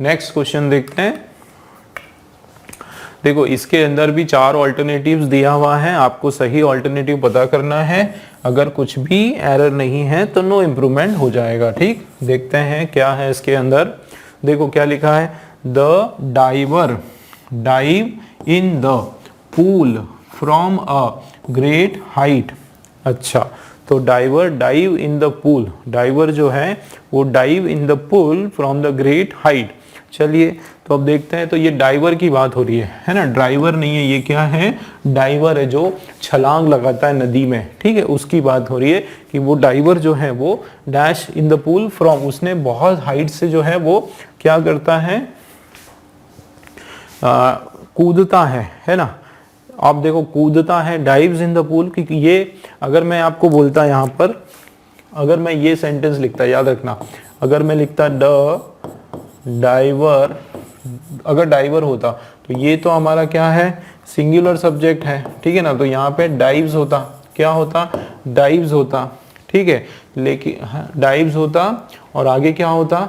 Next question देखते हैं। देखो इसके अंदर भी 4 ऑल्टरनेटिव्स दिया हुआ है, आपको सही ऑल्टरनेटिव पता करना है। अगर कुछ भी एरर नहीं है तो नो इम्प्रूवमेंट हो जाएगा। ठीक, देखते हैं क्या है इसके अंदर। देखो क्या लिखा है, the diver dive in the pool from a great height. अच्छा, तो diver dive in the pool, diver जो है वो dive in the pool from the great height. चलिए तो अब देखते हैं, तो ये डाइवर की बात हो रही है ना, ड्राइवर नहीं है, ये क्या है, डाइवर है जो छलांग लगाता है नदी में। ठीक है, उसकी बात हो रही है कि वो डाइवर जो है वो dash in the pool from, उसने बहुत हाइट से जो है वो क्या करता है, कूदता है ना। आप देखो कूदता है, डाइव्स इन द पूल, क्योंकि ये अगर मैं आपको बोलता यहाँ पर, अगर मैं ये सेंटेंस लिखता, याद रखना, अगर मैं लिखता द डाइवर, अगर डाइवर होता तो ये तो हमारा क्या है, सिंगुलर सब्जेक्ट है। ठीक है ना, तो यहाँ पे डाइव्स होता, क्या होता, डाइव्स होता। ठीक है, लेकिन डाइव्स होता और आगे क्या होता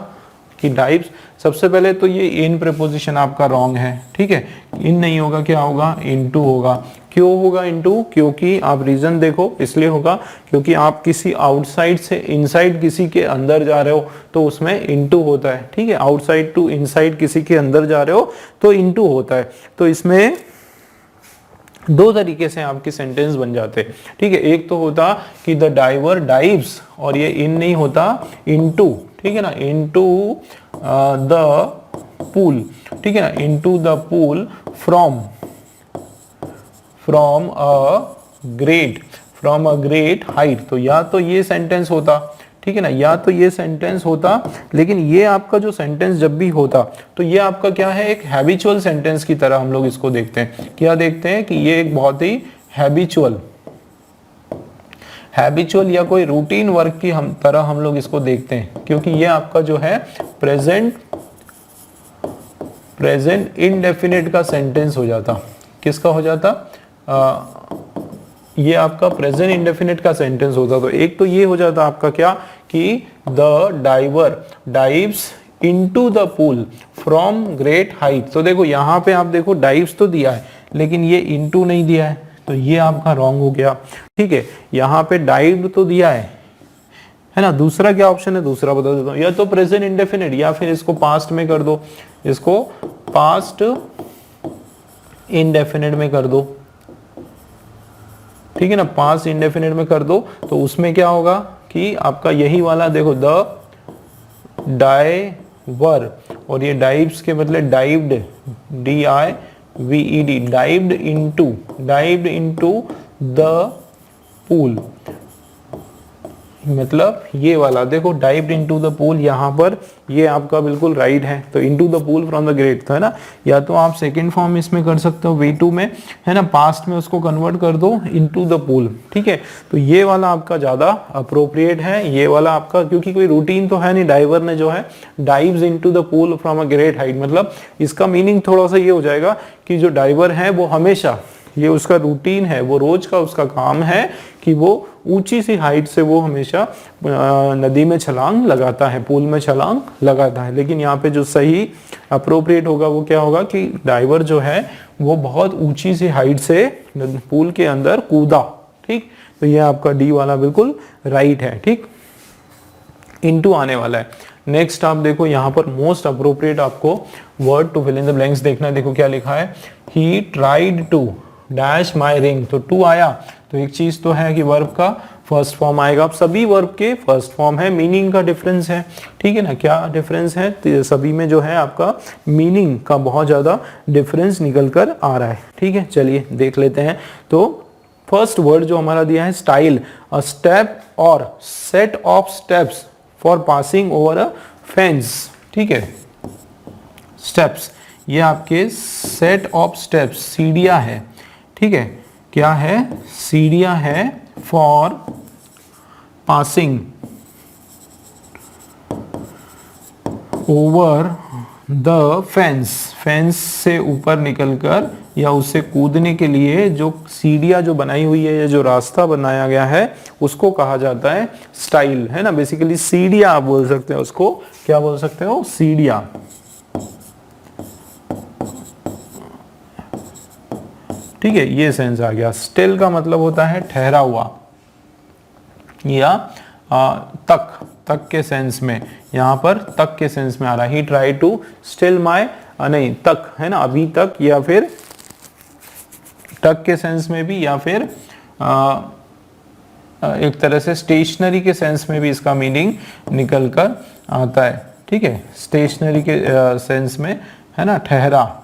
कि डाइव्स, सबसे पहले तो ये इन प्रीपोजिशन आपका रॉन्ग है। ठीक है, इन नहीं होगा, क्या होगा, इनटू होगा। क्यों होगा इनटू, क्योंकि आप रीजन देखो, इसलिए होगा क्योंकि आप किसी आउटसाइड से इनसाइड किसी के अंदर जा रहे हो तो उसमें इनटू होता है। ठीक है, आउटसाइड टू इनसाइड किसी के अंदर जा रहे हो तो इनटू होता है। तो इसमें 2 तरीके से आपके सेंटेंस बन जाते। ठीक है, एक तो होता कि द डाइवर डाइव्स, और ये इन नहीं होता, इनटू। ठीक है ना, इनटू द पूल। ठीक है ना, into the pool from a great height. तो या तो ये सेंटेंस होता, ठीक है ना, या तो ये सेंटेंस होता, लेकिन ये आपका जो सेंटेंस जब भी होता तो ये आपका क्या है, एक हैबिचुअल सेंटेंस की तरह हम लोग इसको देखते हैं। क्या देखते हैं कि ये एक बहुत ही हैबिचुअल या कोई रूटीन वर्क की तरह हम लोग इसको देखते हैं, क्योंकि ये आपका जो है प्रेजेंट इंडेफिनिट का सेंटेंस हो जाता। किसका हो जाता, ये आपका प्रेजेंट इंडेफिनिट का सेंटेंस होता। तो एक तो ये हो जाता आपका क्या, कि the diver dives into the pool from great height. तो देखो यहाँ पे आप देखो डाइव्स तो दिया है लेकिन ये इनटू नहीं दिया है, तो ये आपका रॉन्ग हो गया। ठीक है, यहाँ पे डाइव्ड तो दिया है ना। दूसरा क्या ऑप्शन है, दूसरा बता देता हूँ, या तो प्रेजेंट इंडेफिनिट या फिर इसको पास्ट में कर दो, इसको पास्ट इंडेफिनिट में कर दो। ठीक है ना, पास्ट इंडेफिनिट में कर दो तो उसमें क्या होगा कि आपका यही वाला देखो, द डाइवर, और ये डाइव्स के मतलब dived, DIVED, dived into the pool, मतलब ये वाला देखो डाइव्ड इनटू द पूल, यहाँ पर ये आपका बिल्कुल राइट है। तो into the pool from the great, तो है ना, या तो आप सेकंड फॉर्म इसमें कर सकते हो V2 में, है ना, पास्ट में उसको कन्वर्ट कर दो इनटू द पूल। ठीक है, तो ये वाला आपका ज्यादा अप्रोप्रिएट है, ये वाला आपका, क्योंकि कोई रूटीन तो है नहीं, डाइवर ने जो है dives into the pool from a great height, मतलब इसका मीनिंग थोड़ा सा ये हो जाएगा कि जो डाइवर है वो हमेशा, ये उसका रूटीन है, वो रोज का उसका काम है कि वो ऊंची सी हाइट से वो हमेशा नदी में छलांग लगाता है, पूल में छलांग लगाता है। लेकिन यहाँ पे जो सही अप्रोप्रिएट होगा वो क्या होगा कि डाइवर जो है वो बहुत ऊंची सी हाइट से पूल के अंदर कूदा। ठीक, तो ये आपका डी वाला बिल्कुल राइट है। ठीक, इनटू आने वाला है। नेक्स्ट आप देखो यहाँ पर मोस्ट अप्रोप्रिएट आपको word to fill in the blanks देखना है। देखो क्या लिखा है, he tried to dash my ring. तो टू आया तो एक चीज तो है कि वर्ब का फर्स्ट फॉर्म आएगा। अब सभी वर्ब के फर्स्ट फॉर्म है, मीनिंग का डिफरेंस है। ठीक है ना, क्या डिफरेंस है, तो सभी में जो है आपका मीनिंग का बहुत ज्यादा डिफरेंस निकल कर आ रहा है। ठीक है, चलिए देख लेते हैं। तो फर्स्ट वर्ड जो हमारा दिया है स्टाइल, अ स्टेप और set of steps for passing over a fence. ठीक है, स्टेप्स, ये आपके सेट ऑफ स्टेप्स, सीढ़ियां है। ठीक है, क्या है, सीढ़ियां है for passing over the fence, fence से ऊपर निकलकर या उससे कूदने के लिए जो सीढ़ियां जो बनाई हुई है या जो रास्ता बनाया गया है उसको कहा जाता है स्टाइल, है ना। बेसिकली सीढ़ियां आप बोल सकते हो उसको, क्या बोल सकते हो, सीढ़ियां। ठीक है, ये सेंस आ गया। स्टिल का मतलब होता है ठहरा हुआ या तक के सेंस में, यहाँ पर तक के सेंस में आ रहा है। ही ट्राई टू स्टिल माई, नहीं तक है ना, अभी तक, या फिर तक के सेंस में भी, या फिर एक तरह से स्टेशनरी के सेंस में भी इसका मीनिंग निकल कर आता है। ठीक है, स्टेशनरी के सेंस में है ना, ठहरा।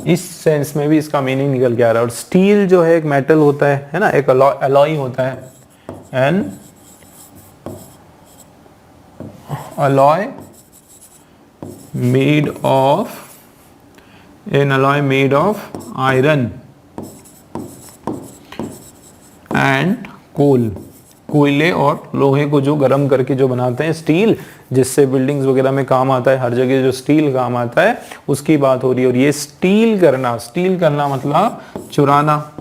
इस सेंस में भी इसका मीनिंग निकल के आ रहा है। और स्टील जो है एक मेटल होता है ना, एक अलॉय होता है, an alloy made of, an alloy made of iron and coal, कोयले और लोहे को जो गर्म करके जो बनाते हैं स्टील, जिससे बिल्डिंग्स वगैरह में काम आता है, हर जगह जो स्टील काम आता है उसकी बात हो रही है। और ये स्टील करना मतलब चुराना,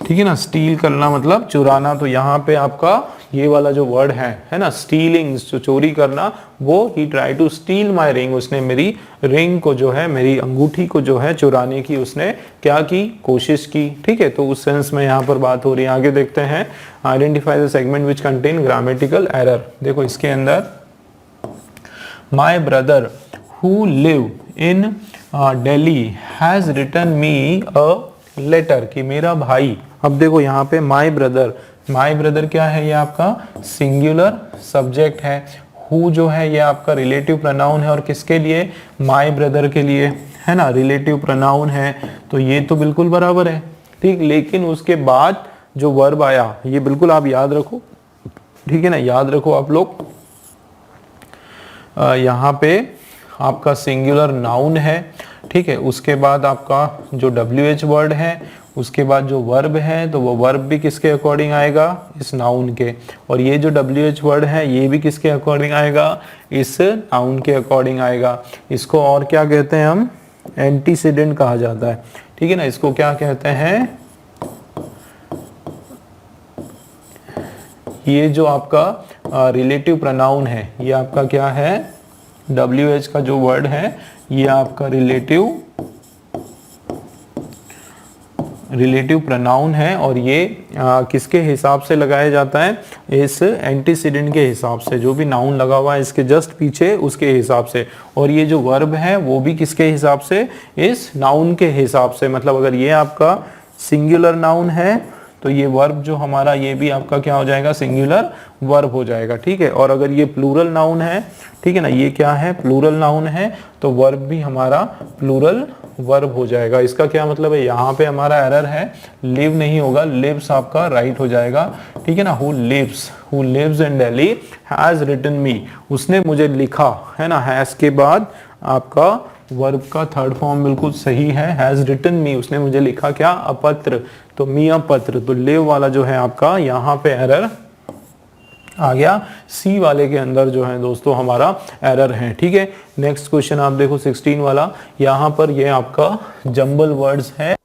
ठीक है ना, स्टील करना मतलब चुराना। तो यहाँ पे आपका ये वाला जो वर्ड है ना, स्टीलिंग, जो चोरी करना, वो ही try to steal my ring, उसने मेरी रिंग को जो है, मेरी अंगूठी को जो है चुराने की उसने क्या की, कोशिश की। ठीक है, तो उस सेंस में यहाँ पर बात हो रही है। आगे देखते हैं, identify the segment which contain grammatical error. देखो इसके अंदर, my brother who live in Delhi has written me a letter, कि मेरा भाई। अब देखो यहाँ पे माई ब्रदर क्या है, ये आपका सिंगुलर सब्जेक्ट है। हु जो है ये आपका रिलेटिव प्रोनाउन है, और किसके लिए, माई ब्रदर के लिए, है ना, रिलेटिव प्रोनाउन है। तो ये तो बिल्कुल बराबर है, ठीक। लेकिन उसके बाद जो वर्ब आया, ये बिल्कुल आप याद रखो, ठीक है ना, याद रखो आप लोग। यहाँ पे आपका सिंगुलर नाउन है, ठीक है। उसके बाद आपका जो WH वर्ड है, उसके बाद जो वर्ब है, तो वो वर्ब भी किसके अकॉर्डिंग आएगा, इस नाउन के। और ये जो WH वर्ड है, ये भी किसके अकॉर्डिंग आएगा, इस नाउन के अकॉर्डिंग आएगा। इसको और क्या कहते हैं हम, एंटीसीडेंट कहा जाता है, ठीक है ना। इसको क्या कहते हैं, ये जो आपका रिलेटिव प्रोनाउन है, ये आपका क्या है, WH का जो वर्ड है, ये आपका रिलेटिव प्रोनाउन है। और ये किसके हिसाब से लगाया जाता है, इस एंटीसीडेंट के हिसाब से, जो भी नाउन लगा हुआ है इसके जस्ट पीछे, उसके हिसाब से। और ये जो वर्ब है वो भी किसके हिसाब से, इस नाउन के हिसाब से। मतलब अगर ये आपका सिंगुलर नाउन है, तो ये वर्ब जो हमारा, ये भी आपका क्या हो जाएगा, सिंगुलर वर्ब हो जाएगा, ठीक है। और अगर ये प्लूरल नाउन है, ठीक है ना, ये क्या है, प्लूरल नाउन है, तो वर्ब भी हमारा प्लूरल वर्ब हो जाएगा। इसका क्या मतलब है, यहाँ पे हमारा एरर है, लिव नहीं होगा, लिव्स आपका राइट हो जाएगा, ठीक है ना। Who lives in Delhi has written me, उसने मुझे लिखा, है ना। हैज के बाद आपका वर्ब का थर्ड फॉर्म बिल्कुल सही है, हैज रिटन मी, उसने मुझे लिखा क्या, अपत्र, तो मी अपत्र। तो लिव वाला जो है आपका यहाँ पे एरर आ गया। सी वाले के अंदर जो है दोस्तों हमारा एरर है, ठीक है। नेक्स्ट क्वेश्चन आप देखो 16 वाला, यहाँ पर ये आपका जंबल वर्ड्स है,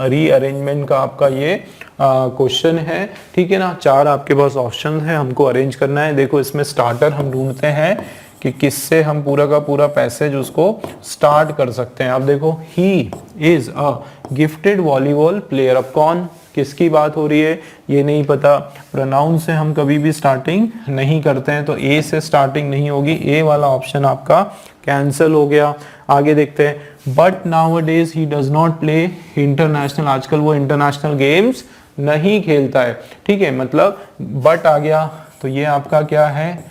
रीअरेंजमेंट का आपका ये क्वेश्चन है, ठीक है ना। 4 आपके पास ऑप्शन है, हमको अरेंज करना है। देखो इसमें स्टार्टर हम ढूंढते हैं कि किससे हम पूरा का पूरा पैसेज उसको स्टार्ट कर सकते हैं। आप देखो, he is a gifted volleyball player. अब कौन, किसकी बात हो रही है ये नहीं पता। प्रोनाउन से हम कभी भी स्टार्टिंग नहीं करते हैं, तो ए से स्टार्टिंग नहीं होगी, ए वाला ऑप्शन आपका कैंसिल हो गया। आगे देखते हैं, but nowadays he does not play international, आजकल वो इंटरनेशनल गेम्स नहीं खेलता है, ठीक है। मतलब बट आ गया, तो ये आपका क्या है,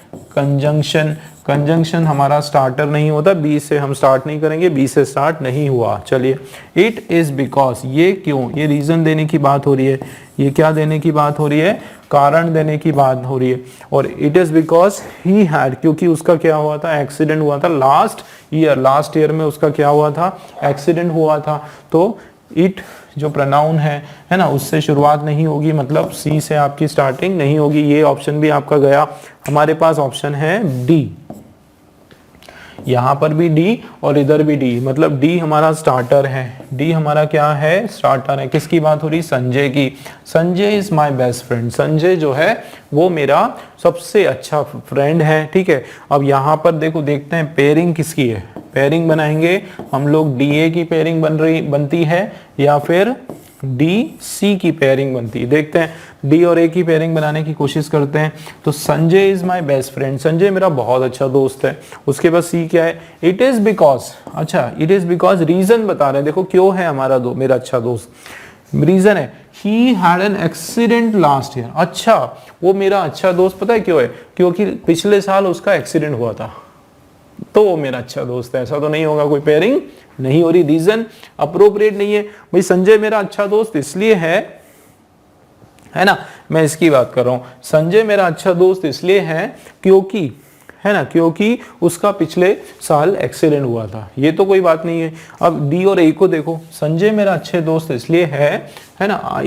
कंजंक्शन हमारा स्टार्टर नहीं होता, बी से हम स्टार्ट नहीं करेंगे, बी से स्टार्ट नहीं हुआ। चलिए, इट इज बिकॉज, ये क्यों, ये रीजन देने की बात हो रही है, ये क्या देने की बात हो रही है, कारण देने की बात हो रही है। और it is because he had, क्योंकि उसका क्या हुआ था, एक्सीडेंट हुआ था लास्ट ईयर में उसका क्या हुआ था, एक्सीडेंट हुआ था। तो इट जो प्रोनाउन है ना, उससे शुरुआत नहीं होगी, मतलब सी से आपकी स्टार्टिंग नहीं होगी। ये ऑप्शन भी आपका गया। हमारे पास ऑप्शन है डी, यहाँ पर भी डी और इधर भी डी, मतलब डी हमारा स्टार्टर है, डी हमारा क्या है, स्टार्टर है। किसकी बात हो रही, संजय की। Sanjay is my best friend, Sanjay जो है वो मेरा सबसे अच्छा फ्रेंड है, ठीक है। अब यहाँ पर देखो, देखते हैं पेयरिंग किसकी है, पेयरिंग बनाएंगे हम लोग, डी ए की पेयरिंग बनती है या फिर डी सी की पेयरिंग बनती है। देखते हैं डी और ए की पेयरिंग बनाने की कोशिश करते हैं। तो Sanjay is my best friend, Sanjay मेरा बहुत अच्छा दोस्त है। उसके बाद सी क्या है, इट इज बिकॉज, अच्छा इट इज बिकॉज, रीजन बता रहे हैं, देखो क्यों है हमारा मेरा अच्छा दोस्त, रीजन है he had an accident last year. अच्छा, वो मेरा अच्छा दोस्त पता है क्यों है, क्योंकि पिछले साल उसका एक्सीडेंट हुआ था, तो वो मेरा अच्छा दोस्त है। ऐसा तो नहीं होगा, कोई पेयरिंग नहीं हो रही, रीजन अप्रोप्रिएट नहीं है भाई। संजय मेरा अच्छा दोस्त इसलिए है ना, मैं इसकी बात कर रहा हूं, संजय मेरा अच्छा दोस्त इसलिए है क्योंकि, है ना, क्योंकि उसका पिछले साल एक्सीडेंट हुआ था, ये तो कोई बात नहीं है। अब डी और ए को देखो, संजय मेरा अच्छे दोस्त इसलिए है ना,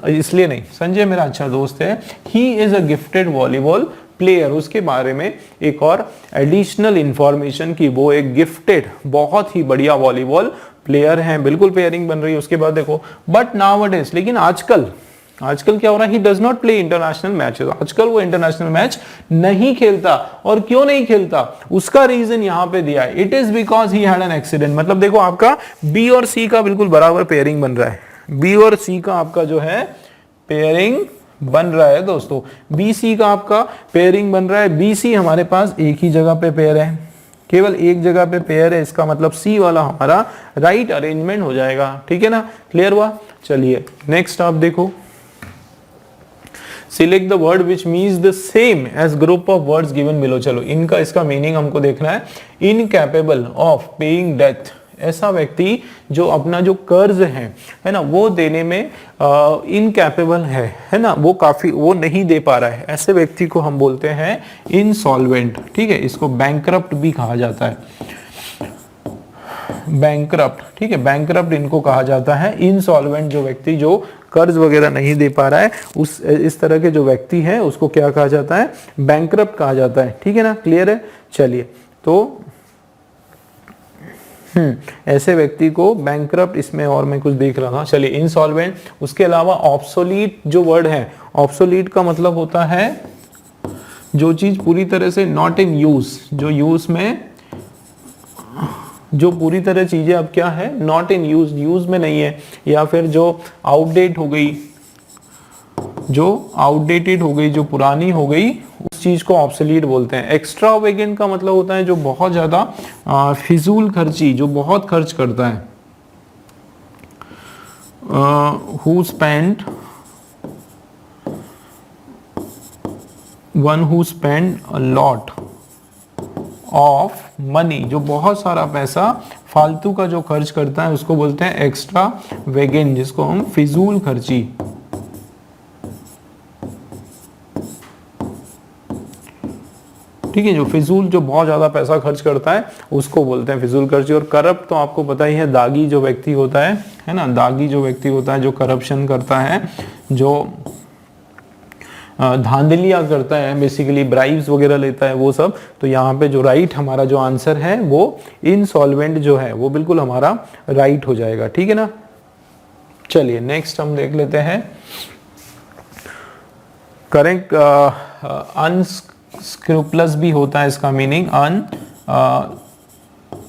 इसलिए नहीं, संजय मेरा अच्छा दोस्त है, he is a gifted volleyball player. उसके बारे में एक और एडिशनल इंफॉर्मेशन की, वो एक गिफ्टेड बहुत ही बढ़िया वॉलीबॉल प्लेयर हैं, बिल्कुल पेयरिंग बन रही है। उसके बाद देखो, बट नाउअडेज, लेकिन आजकल क्या हो रहा है, he does not play international matches, आजकल वो इंटरनेशनल मैच नहीं खेलता। और क्यों नहीं खेलता, उसका रीजन यहां पे दिया है, it is because he had an accident. मतलब देखो आपका बी और सी का बिल्कुल बराबर पेयरिंग बन रहा है, बी और सी का आपका जो है पेयरिंग बन रहा है दोस्तों, BC का आपका पेयरिंग बन रहा है। BC हमारे पास एक ही जगह पे पेयर है, केवल एक जगह पे पेयर है, इसका मतलब C वाला हमारा राइट अरेंजमेंट हो जाएगा, ठीक है ना, क्लियर हुआ। चलिए नेक्स्ट आप देखो, select the word which means the same age group of words given below. चलो इनका इसका मीनिंग हमको देखना है। इनकैपेबल ऑफ पेइंग डेथ, ऐसा व्यक्ति जो अपना जो कर्ज है ना, वो देने में इनकैपेबल है ना, वो काफी वो नहीं दे पा रहा है, ऐसे व्यक्ति को हम बोलते हैं इनसॉल्वेंट, ठीक है। इसको बैंकरप्ट भी कहा जाता है, बैंकरप्ट, ठीक है, बैंकरप्ट इनको कहा जाता है। इनसॉल्वेंट जो व्यक्ति जो कर्ज वगैरह नहीं दे पा रहा है, उस इस तरह के जो व्यक्ति है उसको क्या कहा जाता है, बैंकरप्ट कहा जाता है, ठीक है ना, क्लियर है। चलिए तो ऐसे व्यक्ति को बैंकरप्ट, इसमें और मैं कुछ देख रहा था, चलिए इंसॉल्वेंट। उसके अलावा ऑब्सोलीट जो वर्ड है, ऑब्सोलीट का मतलब होता है जो चीज पूरी तरह से नॉट इन यूज, जो यूज में, जो पूरी तरह चीजें अब क्या है, नॉट इन यूज, यूज में नहीं है, या फिर जो आउटडेट हो गई, जो आउटडेटेड हो गई, जो पुरानी हो गई, उस चीज को ऑब्सोलीट बोलते हैं। एक्स्ट्रावेगेंट का मतलब होता है जो बहुत ज्यादा फिजूल खर्ची, जो बहुत खर्च करता है। Who spend, one who spend a lot of money, जो बहुत सारा पैसा फालतू का जो खर्च करता है उसको बोलते हैं एक्स्ट्रा वेगेंट, जिसको हम फिजूल खर्ची, ठीक है, जो फिजूल, जो बहुत ज्यादा पैसा खर्च करता है उसको बोलते हैं फिजूल खर्ची। और करप्ट तो आपको पता ही है, दागी जो व्यक्ति होता है ना, दागी जो व्यक्ति होता है, जो करप्शन करता है, जो धांधलियां करता है, बेसिकली ब्राइब्स वगैरह लेता है, वो सब। तो यहाँ पे जो राइट हमारा जो आंसर है वो इनसॉल्वेंट जो है वो बिल्कुल हमारा राइट हो जाएगा, ठीक है ना। चलिए नेक्स्ट हम देख लेते हैं, करेक्ट अनस्क्रूपलस भी होता है इसका मीनिंग,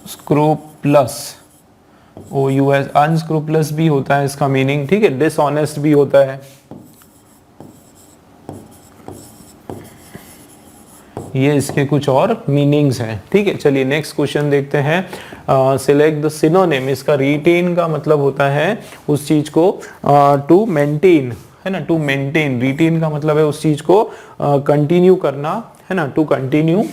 अनस्क्रूपलस, OUS, अनस्क्रूपलस भी होता है इसका मीनिंग, ठीक है। डिसऑनेस्ट भी होता है, ये इसके कुछ और मीनिंग्स हैं, ठीक है। चलिए नेक्स्ट क्वेश्चन देखते हैं। सिलेक्ट द सिनोनिम, इसका रिटेन का मतलब होता है उस चीज को टू मेंटेन, है ना, टू मेंटेन, रिटेन का मतलब है उस चीज को कंटिन्यू करना, है ना, टू कंटिन्यू,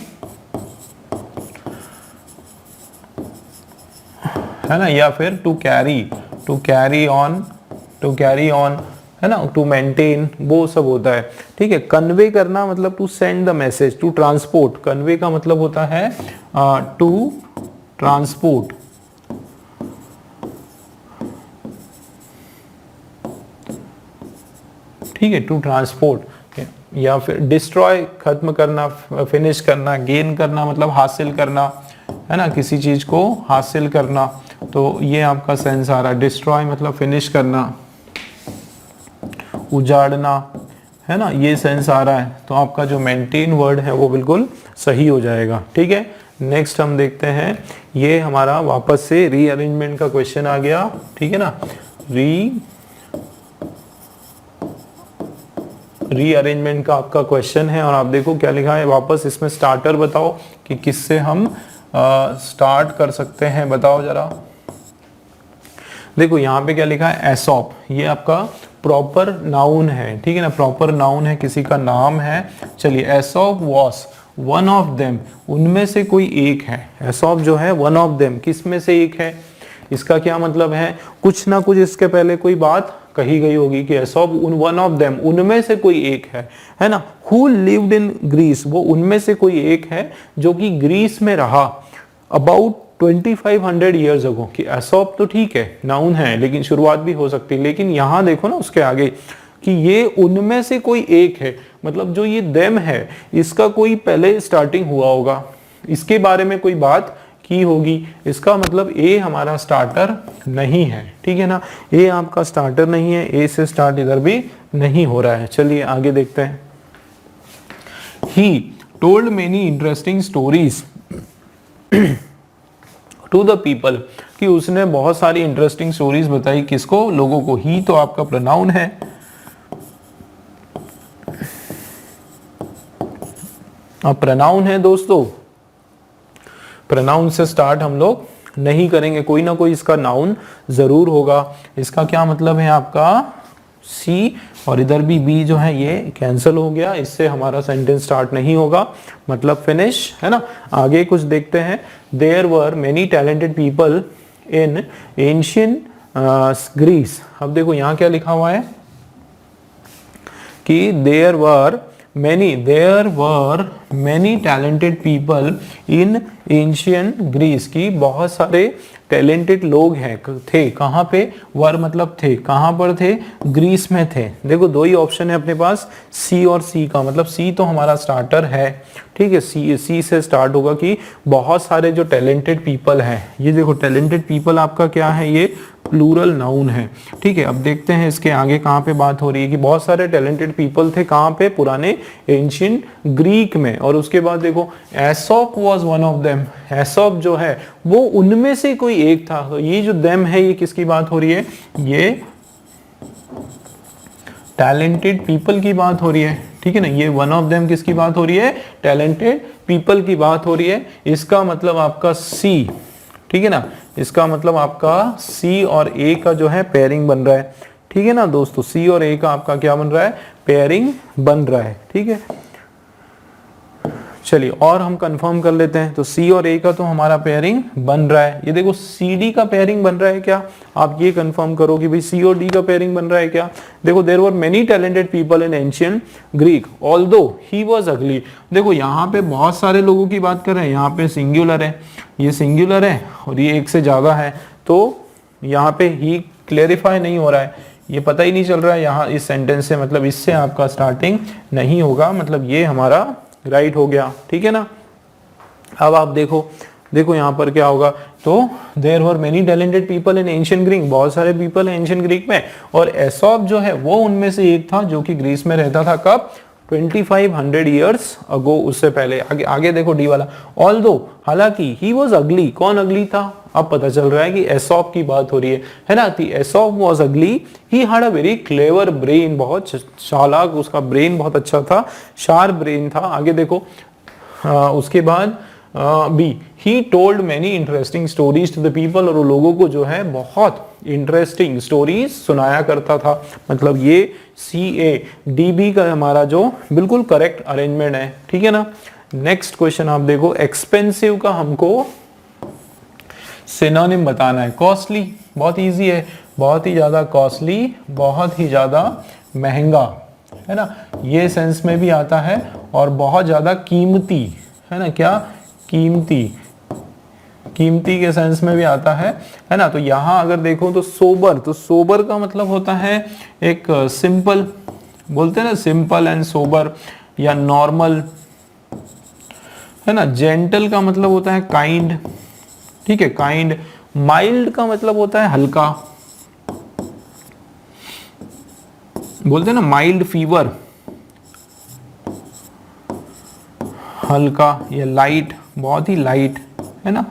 है ना, या फिर टू कैरी ऑन, है ना, टू मेंटेन, वो सब होता है, ठीक है। कन्वे करना मतलब to send the message, to transport, convey का मतलब होता है टू ट्रांसपोर्ट, ठीक है, टू ट्रांसपोर्ट। या फिर डिस्ट्रॉय, खत्म करना, फिनिश करना, गेन करना मतलब हासिल करना, है ना, किसी चीज को हासिल करना, तो ये आपका सेंस आ रहा है। डिस्ट्रॉय मतलब फिनिश करना, उजाड़ना, है ना, ये सेंस आ रहा है। तो आपका जो मेंटेन वर्ड है वो बिल्कुल सही हो जाएगा। ठीक है, नेक्स्ट हम देखते हैं, ये हमारा वापस से रीअरेंजमेंट का क्वेश्चन आ गया। ठीक है ना, रीअरेंजमेंट का आपका क्वेश्चन है और आप देखो क्या लिखा है वापस इसमें। स्टार्टर बताओ कि किससे हम स्टार्ट कर सकते हैं, बताओ जरा। देखो यहाँ पे क्या लिखा है, एसॉप, ये आपका प्रॉपर नाउन है। ठीक है ना, प्रॉपर नाउन है, किसी का नाम है। चलिए, Aesop was one of them, उनमें से कोई एक है। एसॉप जो है वन ऑफ देम, किस में से एक है, इसका क्या मतलब है, कुछ ना कुछ इसके पहले कोई बात कही गई होगी कि एसॉप वन ऑफ देम, उनमें से कोई एक है ना। हु लिव्ड इन ग्रीस, वो उनमें से कोई एक है जो कि ग्रीस में रहा अबाउट 2500 ईयर्स अगो। कि एसॉप तो ठीक है नाउन है, लेकिन शुरुआत भी हो सकती है। लेकिन यहां देखो ना उसके आगे कि ये उनमें से कोई एक है, मतलब जो ये देम है इसका कोई पहले स्टार्टिंग हुआ होगा, इसके बारे में कोई बात की होगी। इसका मतलब ए हमारा स्टार्टर नहीं है। ठीक है ना, ए आपका स्टार्टर नहीं है, ए से स्टार्ट इधर भी नहीं हो रहा है। चलिए आगे देखते हैं। He told many interesting stories to the people, कि उसने बहुत सारी इंटरेस्टिंग स्टोरीज बताई, किसको, लोगों को। ही तो आपका प्रोनाउन है, अब प्रोनाउन है दोस्तों, प्रोनाउन से स्टार्ट हम लोग नहीं करेंगे, कोई ना कोई इसका नाउन जरूर होगा। इसका क्या मतलब है आपका, सी, और इधर भी बी जो है ये कैंसिल हो गया, इससे हमारा सेंटेंस स्टार्ट नहीं होगा, मतलब फिनिश, है ना। आगे कुछ देखते हैं। There were many talented people in ancient Greece. अब देखो यहाँ क्या लिखा हुआ है कि there were many talented people in ancient Greece, की बहुत सारे टैलेंटेड लोग हैं, थे, कहाँ पे, वर मतलब थे, कहाँ पर थे, ग्रीस में थे। देखो दो ही ऑप्शन है अपने पास, सी और सी का, मतलब सी तो हमारा स्टार्टर है। ठीक है, सी से स्टार्ट होगा कि बहुत सारे जो टैलेंटेड पीपल हैं। ये देखो टैलेंटेड पीपल आपका क्या है, ये प्लूरल नाउन है। ठीक है, अब देखते हैं इसके आगे कहाँ पे बात हो रही है कि बहुत सारे टैलेंटेड पीपल थे, कहाँ पे, पुराने एंशिएंट ग्रीक में। और उसके बाद देखो Aesop was one of them, Aesop जो है वो उनमें से कोई एक था। तो ये जो देम है ये किसकी बात हो रही है, ये टैलेंटेड पीपल की बात हो रही है। ठीक है ना, ये वन ऑफ देम किसकी बात हो रही है, टैलेंटेड पीपल की बात हो रही है। इसका मतलब आपका सी, ठीक है ना, इसका मतलब आपका सी और ए का जो है पेयरिंग बन रहा है। ठीक है ना दोस्तों, सी और ए का आपका क्या बन रहा है, पेयरिंग बन रहा है। ठीक है, चलिए और हम कंफर्म कर लेते हैं। तो सी और ए का तो हमारा पेयरिंग बन रहा है। ये देखो सी डी का पेयरिंग बन रहा है क्या, आप ये कंफर्म करो कि भाई सी और डी का पेयरिंग बन रहा है क्या। देखो there were many talented people in ancient Greek although he was ugly. देखो यहाँ पे बहुत सारे लोगों की बात कर रहे हैं, यहाँ पे सिंगुलर है, ये सिंगुलर है और ये एक से ज्यादा है, तो यहाँ पे ही क्लेरिफाई नहीं हो रहा है, ये पता ही नहीं चल रहा है यहाँ इस सेंटेंस से, मतलब इससे आपका स्टार्टिंग नहीं होगा, मतलब ये हमारा राइट हो गया। ठीक है ना, अब आप देखो यहाँ पर क्या होगा, तो there were many talented people in ancient Greek, बहुत सारे पीपल हैं एंशिएंट ग्रीक में, और एसॉप जो है वो उनमें से एक था जो कि ग्रीस में रहता था, कब, 2500 ईयर्स अगो, उससे पहले। आगे देखो डी वाला, ऑल्दो, हालांकि, ही वाज अगली, कौन अगली था, अब पता चल रहा है कि एसॉप की बात हो रही है ना। एसॉप वाज अगली, he had a very clever brain, बहुत चालाक, उसका ब्रेन बहुत अच्छा था, शार्प ब्रेन था। आगे देखो उसके बाद B, he told many interesting stories to the people, और लोगों को जो है बहुत इंटरेस्टिंग स्टोरीज सुनाया करता था। मतलब ये सी ए डी बी का हमारा जो बिल्कुल करेक्ट अरेंजमेंट है। ठीक है ना, नेक्स्ट क्वेश्चन आप देखो, एक्सपेंसिव का हमको सिनोनिम बताना है। कॉस्टली, बहुत इजी है, बहुत ही ज्यादा कॉस्टली, बहुत ही ज्यादा महंगा, है ना, ये सेंस में भी आता है, और बहुत ज्यादा कीमती, है ना, क्या, कीमती, कीमती के सेंस में भी आता है ना। तो यहां अगर देखो तो सोबर, तो सोबर का मतलब होता है एक सिंपल, बोलते हैं ना सिंपल एंड सोबर, या नॉर्मल, है ना। जेंटल का मतलब होता है काइंड, ठीक है, काइंड। माइल्ड का मतलब होता है हल्का, बोलते हैं ना माइल्ड फीवर, हल्का, या लाइट, बहुत ही लाइट, है ना,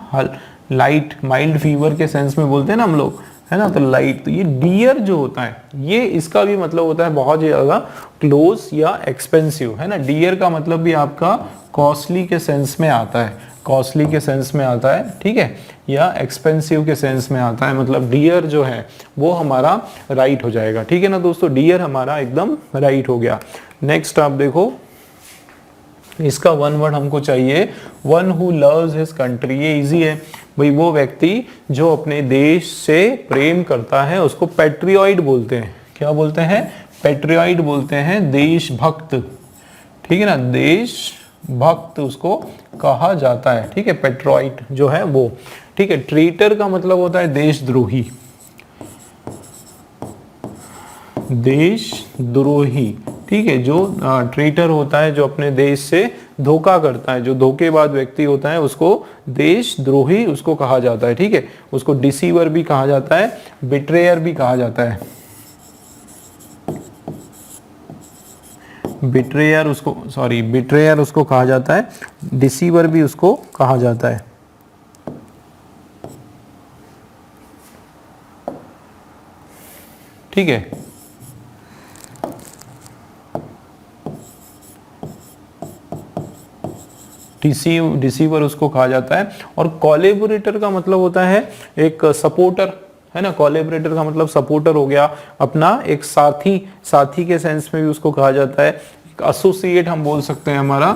लाइट, माइल्ड फीवर के सेंस में बोलते हैं ना हम लोग, है ना, तो लाइट। तो ये डियर जो होता है, ये इसका भी मतलब होता है बहुत ज्यादा क्लोज या एक्सपेंसिव, है ना। डियर का मतलब भी आपका कॉस्टली के सेंस में आता है, कॉस्टली के सेंस में आता है, ठीक है, या एक्सपेंसिव के सेंस में आता है। मतलब डियर जो है वो हमारा राइट हो जाएगा, ठीक है ना दोस्तों, डियर हमारा एकदम राइट हो गया। नेक्स्ट आप देखो, इसका वन वर्ड हमको चाहिए, one who loves his country. ये इजी है भाई, वो व्यक्ति जो अपने देश से प्रेम करता है उसको पैट्रियॉइड बोलते हैं। क्या बोलते हैं? पैट्रियॉइड बोलते हैं, देशभक्त, ठीक है ना, देशभक्त उसको कहा जाता है, ठीक है, पैट्रियॉइड जो है वो, ठीक है। ट्रेटर का मतलब होता है देशद्रोही, देशद्रोही, ठीक है। जो ट्रेटर होता है, जो अपने देश से धोखा करता है, जो धोखेबाज व्यक्ति होता है, उसको देशद्रोही उसको कहा जाता है, ठीक है। उसको डिसीवर भी कहा जाता है, बिट्रेयर भी कहा जाता है, बिट्रेयर उसको कहा जाता है, डिसीवर भी उसको कहा जाता है, ठीक है। डिसीवर उसको कहा जाता है। और कोलैबोरेटर का मतलब होता है एक सपोर्टर, है ना। कोलैबोरेटर का मतलब सपोर्टर हो गया, अपना एक साथी, साथी के सेंस में भी उसको कहा जाता है। एक एसोसिएट हम बोल सकते हैं, हमारा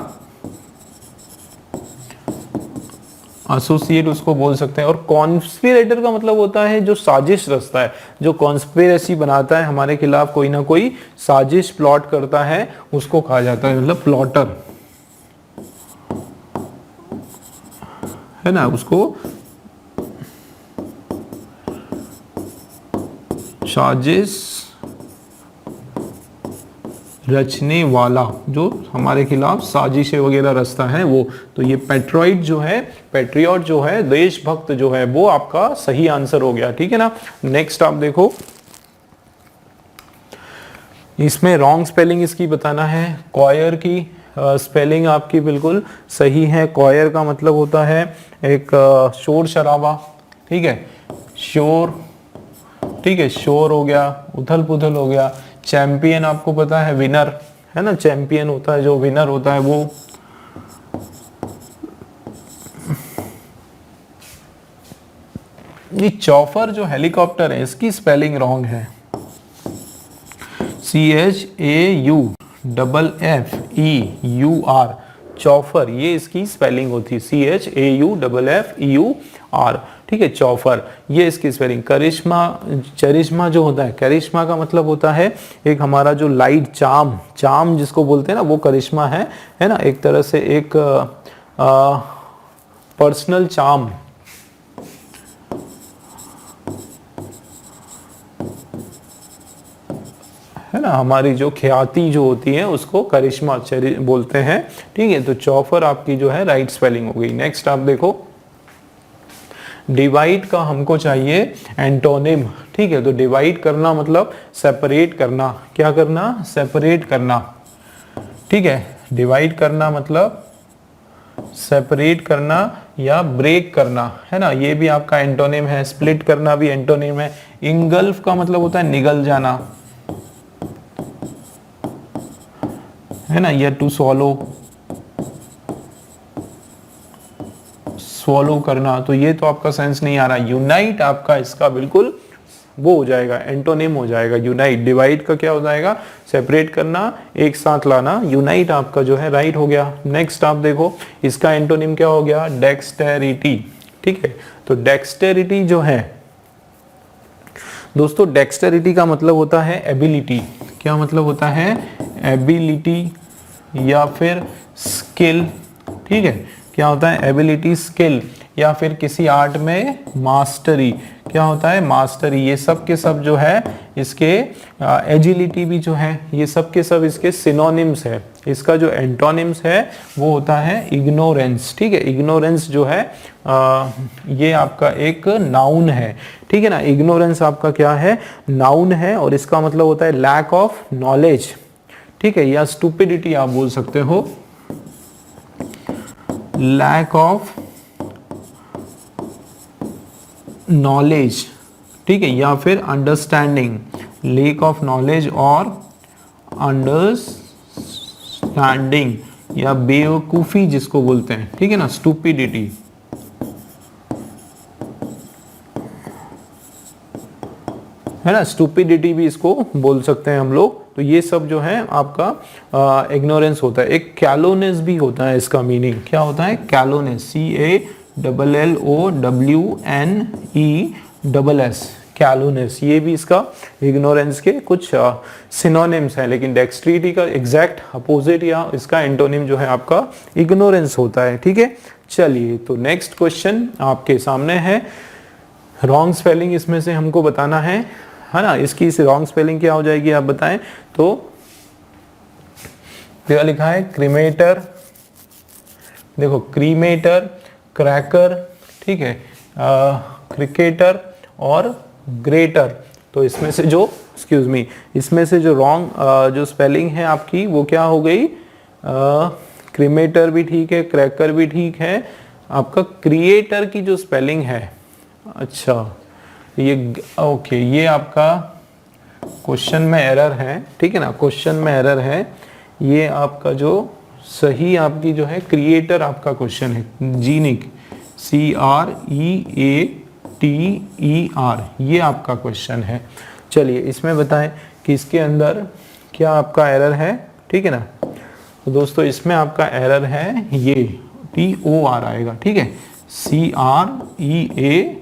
एसोसिएट उसको बोल सकते हैं। और कॉन्स्पिरेटर का मतलब होता है जो साजिश रचता है, जो कॉन्स्पिरेसी बनाता है हमारे खिलाफ, कोई ना कोई साजिश प्लॉट करता है, उसको कहा जाता है, मतलब प्लॉटर, है ना। उसको साजिश रचने वाला, जो हमारे खिलाफ साजिशें वगैरह रचता है वो। तो ये पैट्रियट जो है, पैट्रियट जो है, देशभक्त जो है, वो आपका सही आंसर हो गया, ठीक है ना। नेक्स्ट आप देखो, इसमें रॉन्ग स्पेलिंग इसकी बताना है। कॉयर की स्पेलिंग आपकी बिल्कुल सही है। कॉयर का मतलब होता है एक शोर शराबा, ठीक है, शोर, ठीक है, शोर हो गया, उथल पुथल हो गया। चैंपियन आपको पता है विनर, है ना, चैंपियन होता है जो विनर होता है वो। ये चॉफर जो हेलीकॉप्टर है, इसकी स्पेलिंग रॉन्ग है, CHAUFFEUR, चौफर, ये इसकी स्पेलिंग होती है, CHAUFFEUR, ठीक है, चौफर, ये इसकी स्पेलिंग। करिश्मा, चरिश्मा जो होता है, करिश्मा का मतलब होता है एक हमारा जो लाइट चार्म, चार्म जिसको बोलते हैं ना, वो करिश्मा है ना, एक तरह से एक पर्सनल चार्म, है ना, हमारी जो ख्याति जो होती है उसको करिश्मा बोलते हैं, ठीक है। तो चौफर आपकी जो है राइट स्पेलिंग हो गई। नेक्स्ट आप देखो, डिवाइड का हमको चाहिए एंटोनिम, ठीक है। तो डिवाइड करना मतलब सेपरेट करना, क्या करना? सेपरेट करना, ठीक है। डिवाइड करना मतलब सेपरेट करना या ब्रेक करना, है ना, ये भी आपका एंटोनिम है। स्प्लिट करना भी एंटोनिम है। इंगल्फ का मतलब होता है निगल जाना, है ना, या टू स्वॉलो, स्वॉलो करना। तो ये तो आपका सेंस नहीं आ रहा। यूनाइट आपका इसका बिल्कुल वो हो जाएगा, एंटोनिम हो जाएगा यूनाइट। डिवाइड का क्या हो जाएगा? सेपरेट करना, एक साथ लाना। यूनाइट आपका जो है राइट हो गया। नेक्स्ट आप देखो, इसका एंटोनिम क्या हो गया? डेक्सटेरिटी, ठीक है। तो डेक्सटेरिटी जो है दोस्तों, डेक्सटेरिटी का मतलब होता है एबिलिटी। क्या मतलब होता है? एबिलिटी या फिर स्किल, ठीक है। क्या होता है? Ability, skill. या फिर किसी आर्ट में मास्टरी, क्या होता है मास्टरी, ये सब के सब जो है इसके एजिलिटी भी जो है ये सब के सब इसके सिनोनिम्स है। इसका जो एंटोनिम्स है वो होता है इग्नोरेंस, ठीक है। इग्नोरेंस जो है ये आपका एक नाउन है, ठीक है ना। इग्नोरेंस आपका क्या है, नाउन है, और इसका मतलब होता है लैक ऑफ नॉलेज, ठीक है, या स्टूपिडिटी आप बोल सकते हो, लैक ऑफ नॉलेज, ठीक है, या फिर अंडरस्टैंडिंग, लैक ऑफ नॉलेज और अंडरस्टैंडिंग, या बेवकूफी जिसको बोलते हैं, ठीक है ना, स्टूपिडिटी, है ना, स्टूपिडिटी भी इसको बोल सकते हैं हम लोग। तो ये सब जो है आपका इग्नोरेंस होता है। एक कैलोनेस भी होता है, इसका मीनिंग क्या होता है, कैलोनेस, CALLONESS, कैलोनेस, ये भी इसका इग्नोरेंस के कुछ सिनोनिम्स हैं। लेकिन डेक्स्ट्रिटी का एग्जैक्ट अपोजिट या इसका एंटोनिम जो है आपका इग्नोरेंस होता है, ठीक है। चलिए, तो नेक्स्ट क्वेश्चन आपके सामने है। रॉन्ग स्पेलिंग इसमें से हमको बताना है ना। इसकी रॉन्ग स्पेलिंग क्या हो जाएगी आप बताएं। तो क्या लिखा है, क्रीमेटर, देखो क्रीमेटर, क्रैकर, ठीक है, क्रिकेटर और ग्रेटर। तो इसमें से जो इसमें से जो रॉन्ग जो स्पेलिंग है आपकी वो क्या हो गई, क्रीमेटर भी ठीक है, क्रैकर भी ठीक है, आपका क्रिएटर की जो स्पेलिंग है, अच्छा ये ओके, ये आपका क्वेश्चन में एरर है, ठीक है ना, क्वेश्चन में एरर है। ये आपका जो सही आपकी जो है क्रिएटर आपका क्वेश्चन है, जीनिक, CREATER, ये आपका क्वेश्चन है। चलिए इसमें बताएं कि इसके अंदर क्या आपका एरर है, ठीक है ना। तो दोस्तों इसमें आपका एरर है ये TOR आएगा, ठीक है, CREATOR,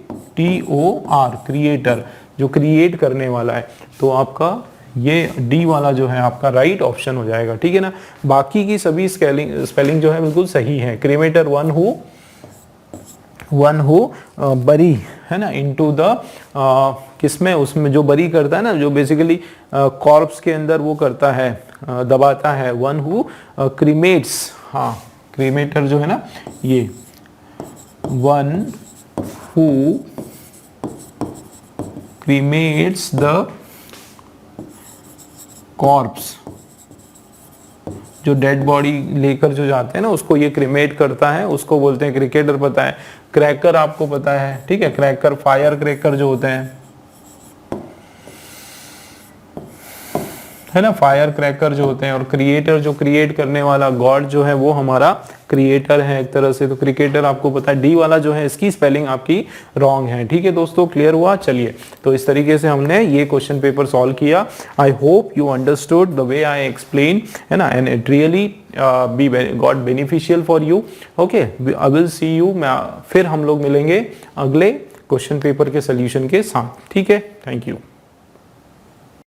क्रिएटर, जो क्रिएट करने वाला है। तो आपका ये डी वाला जो है आपका राइट ऑप्शन हो जाएगा, ठीक है ना। बाकी की सभी स्पेलिंग जो है बिल्कुल सही है। क्रीमेटर वन हु बरी, है ना, इनटू द किसमें, उसमें जो बरी करता है ना, जो बेसिकली कॉर्प्स के अंदर वो करता है, दबाता है। वन हु क्रीमेट्स, हाँ क्रीमेटर जो है ना, ये वन हु क्रीमेट्स द कॉर्प्स, जो डेड बॉडी लेकर जो जाते हैं ना उसको ये क्रीमेट करता है, उसको बोलते हैं क्रिकेटर, पता है। क्रैकर आपको पता है, ठीक है, क्रैकर, फायर क्रैकर जो होते हैं, है ना, फायर क्रैकर जो होते हैं। और क्रिएटर, जो क्रिएट करने वाला गॉड जो है वो हमारा क्रिएटर है एक तरह से। तो क्रिकेटर आपको पता है। डी वाला जो है इसकी स्पेलिंग आपकी रॉन्ग है, ठीक है दोस्तों, क्लियर हुआ। चलिए, तो इस तरीके से हमने ये क्वेश्चन पेपर सॉल्व किया। I hope you understood the way I explain, है ना, and it really be got beneficial for you. Okay, I will see you, फिर हम लोग मिलेंगे अगले क्वेश्चन पेपर के सोल्यूशन के साथ, ठीक है। Thank you.